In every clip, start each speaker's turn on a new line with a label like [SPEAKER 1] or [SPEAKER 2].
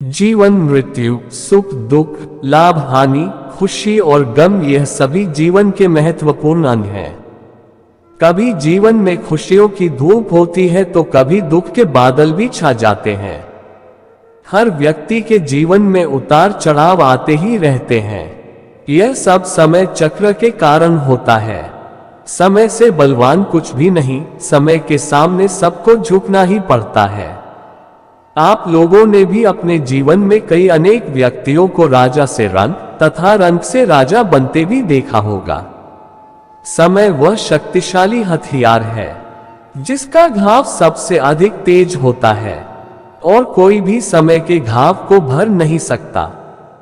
[SPEAKER 1] जीवन, मृत्यु, सुख दुख, लाभ हानि, खुशी और गम, यह सभी जीवन के महत्वपूर्ण अंग हैं। कभी जीवन में खुशियों की धूप होती है तो कभी दुख के बादल भी छा जाते हैं। हर व्यक्ति के जीवन में उतार चढ़ाव आते ही रहते हैं। यह सब समय चक्र के कारण होता है। समय से बलवान कुछ भी नहीं, समय के सामने सबको झुकना ही पड़ता है। आप लोगों ने भी अपने जीवन में कई अनेक व्यक्तियों को राजा से रंक तथा रंक से राजा बनते भी देखा होगा। समय वह शक्तिशाली हथियार है जिसका घाव सबसे अधिक तेज होता है और कोई भी समय के घाव को भर नहीं सकता।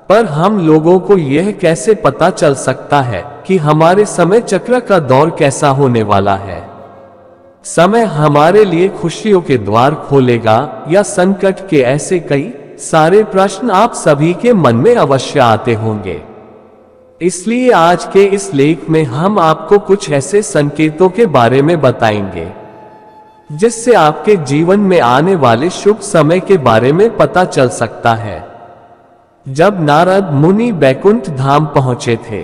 [SPEAKER 1] पर हम लोगों को यह कैसे पता चल सकता है कि हमारे समय चक्र का दौर कैसा होने वाला है? समय हमारे लिए खुशियों के द्वार खोलेगा या संकट के? ऐसे कई सारे प्रश्न आप सभी के मन में अवश्य आते होंगे। इसलिए आज के इस लेख में हम आपको कुछ ऐसे संकेतों के बारे में बताएंगे जिससे आपके जीवन में आने वाले शुभ समय के बारे में पता चल सकता है। जब नारद मुनि बैकुंठ धाम पहुंचे थे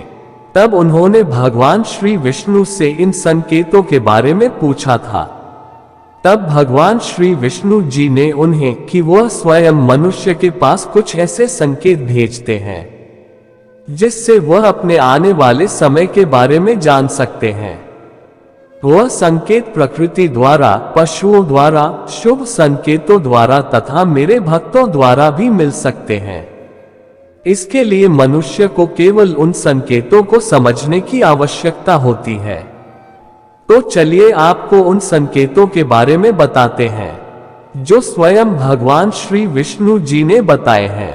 [SPEAKER 1] तब उन्होंने भगवान श्री विष्णु से इन संकेतों के बारे में पूछा था। तब भगवान श्री विष्णु जी ने उन्हें कि वह स्वयं मनुष्य के पास कुछ ऐसे संकेत भेजते हैं जिससे वह अपने आने वाले समय के बारे में जान सकते हैं। वह संकेत प्रकृति द्वारा, पशुओं द्वारा, शुभ संकेतों द्वारा तथा मेरे भक्तों द्वारा भी मिल सकते हैं। इसके लिए मनुष्य को केवल उन संकेतों को समझने की आवश्यकता होती है। तो चलिए आपको उन संकेतों के बारे में बताते हैं जो स्वयं भगवान श्री विष्णु जी ने बताए हैं।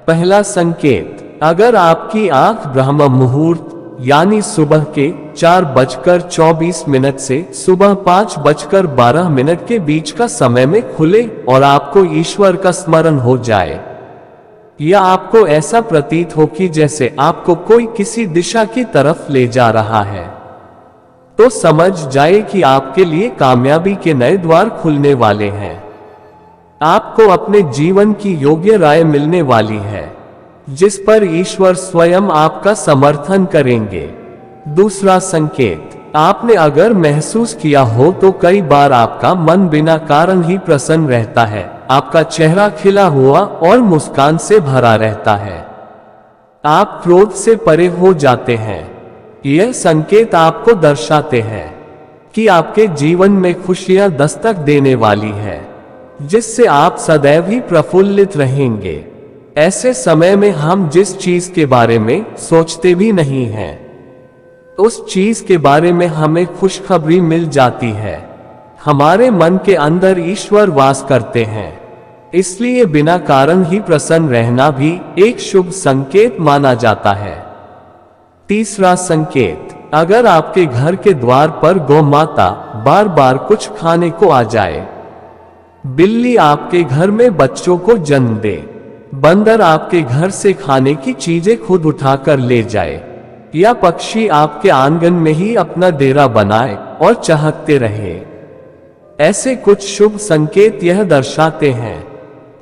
[SPEAKER 1] पहला संकेत, अगर आपकी आंख ब्रह्म मुहूर्त यानी सुबह के 4:24 से सुबह 5:12 के बीच का समय में खुले और आपको ईश्वर का स्मरण हो जाए, या आपको ऐसा प्रतीत हो कि जैसे आपको कोई किसी दिशा की तरफ ले जा रहा है, तो समझ जाए कि आपके लिए कामयाबी के नए द्वार खुलने वाले हैं। आपको अपने जीवन की योग्य राय मिलने वाली है जिस पर ईश्वर स्वयं आपका समर्थन करेंगे। दूसरा संकेत, आपने अगर महसूस किया हो तो कई बार आपका मन बिना कारण ही प्रसन्न रहता है। आपका चेहरा खिला हुआ और मुस्कान से भरा रहता है। आप क्रोध से परे हो जाते हैं। यह संकेत आपको दर्शाते हैं कि आपके जीवन में खुशियां दस्तक देने वाली है जिससे आप सदैव ही प्रफुल्लित रहेंगे। ऐसे समय में हम जिस चीज के बारे में सोचते भी नहीं हैं, उस चीज के बारे में हमें खुशखबरी मिल जाती है। हमारे मन के अंदर ईश्वर वास करते हैं, इसलिए बिना कारण ही प्रसन्न रहना भी एक शुभ संकेत माना जाता है। तीसरा संकेत, अगर आपके घर के द्वार पर गौ माता बार बार कुछ खाने को आ जाए, बिल्ली आपके घर में बच्चों को जन्म दे, बंदर आपके घर से खाने की चीजें खुद उठाकर ले जाए, या पक्षी आपके आंगन में ही अपना डेरा बनाए और चहकते रहे, ऐसे कुछ शुभ संकेत यह दर्शाते हैं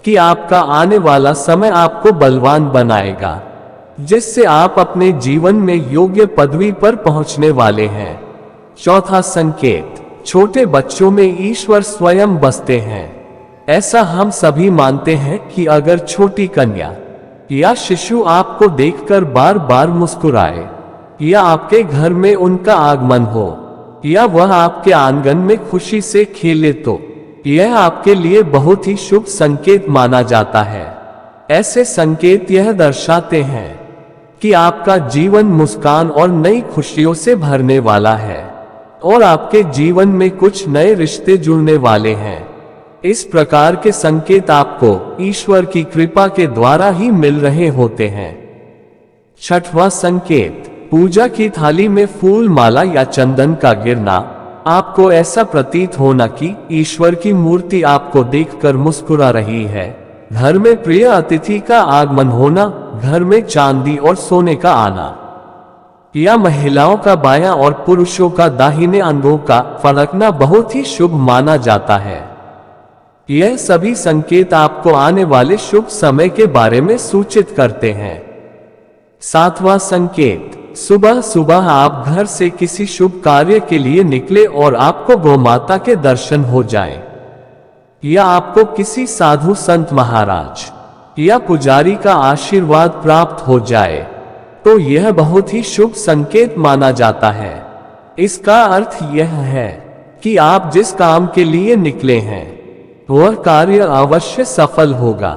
[SPEAKER 1] कि आपका आने वाला समय आपको बलवान बनाएगा जिससे आप अपने जीवन में योग्य पदवी पर पहुंचने वाले हैं। चौथा संकेत, छोटे बच्चों में ईश्वर स्वयं बसते हैं। ऐसा हम सभी मानते हैं कि अगर छोटी कन्या या शिशु आपको देखकर बार बार मुस्कुराए, या आपके घर में उनका आगमन हो, या वह आपके आंगन में खुशी से खेले, तो यह आपके लिए बहुत ही शुभ संकेत माना जाता है। ऐसे संकेत यह दर्शाते हैं कि आपका जीवन मुस्कान और नई खुशियों से भरने वाला है और आपके जीवन में कुछ नए रिश्ते जुड़ने वाले हैं। इस प्रकार के संकेत आपको ईश्वर की कृपा के द्वारा ही मिल रहे होते हैं। छठवां संकेत, पूजा की थाली में फूल माला या चंदन का गिरना। आपको ऐसा प्रतीत होना कि ईश्वर की मूर्ति आपको देखकर मुस्कुरा रही है। घर में प्रिय अतिथि का आगमन होना, घर में चांदी और सोने का आना, या महिलाओं का बायां और पुरुषों का दाहिने अंगों का फड़कना बहुत ही शुभ माना जाता है। यह सभी संकेत आपको आने वाले शुभ समय के बारे में सूचित करते हैं। 7वां संकेत, सुबह सुबह आप घर से किसी शुभ कार्य के लिए निकले और आपको गौमाता के दर्शन हो जाएं, या आपको किसी साधु संत महाराज या पुजारी का आशीर्वाद प्राप्त हो जाए, तो यह बहुत ही शुभ संकेत माना जाता है। इसका अर्थ यह है कि आप जिस काम के लिए निकले हैं वह कार्य अवश्य सफल होगा।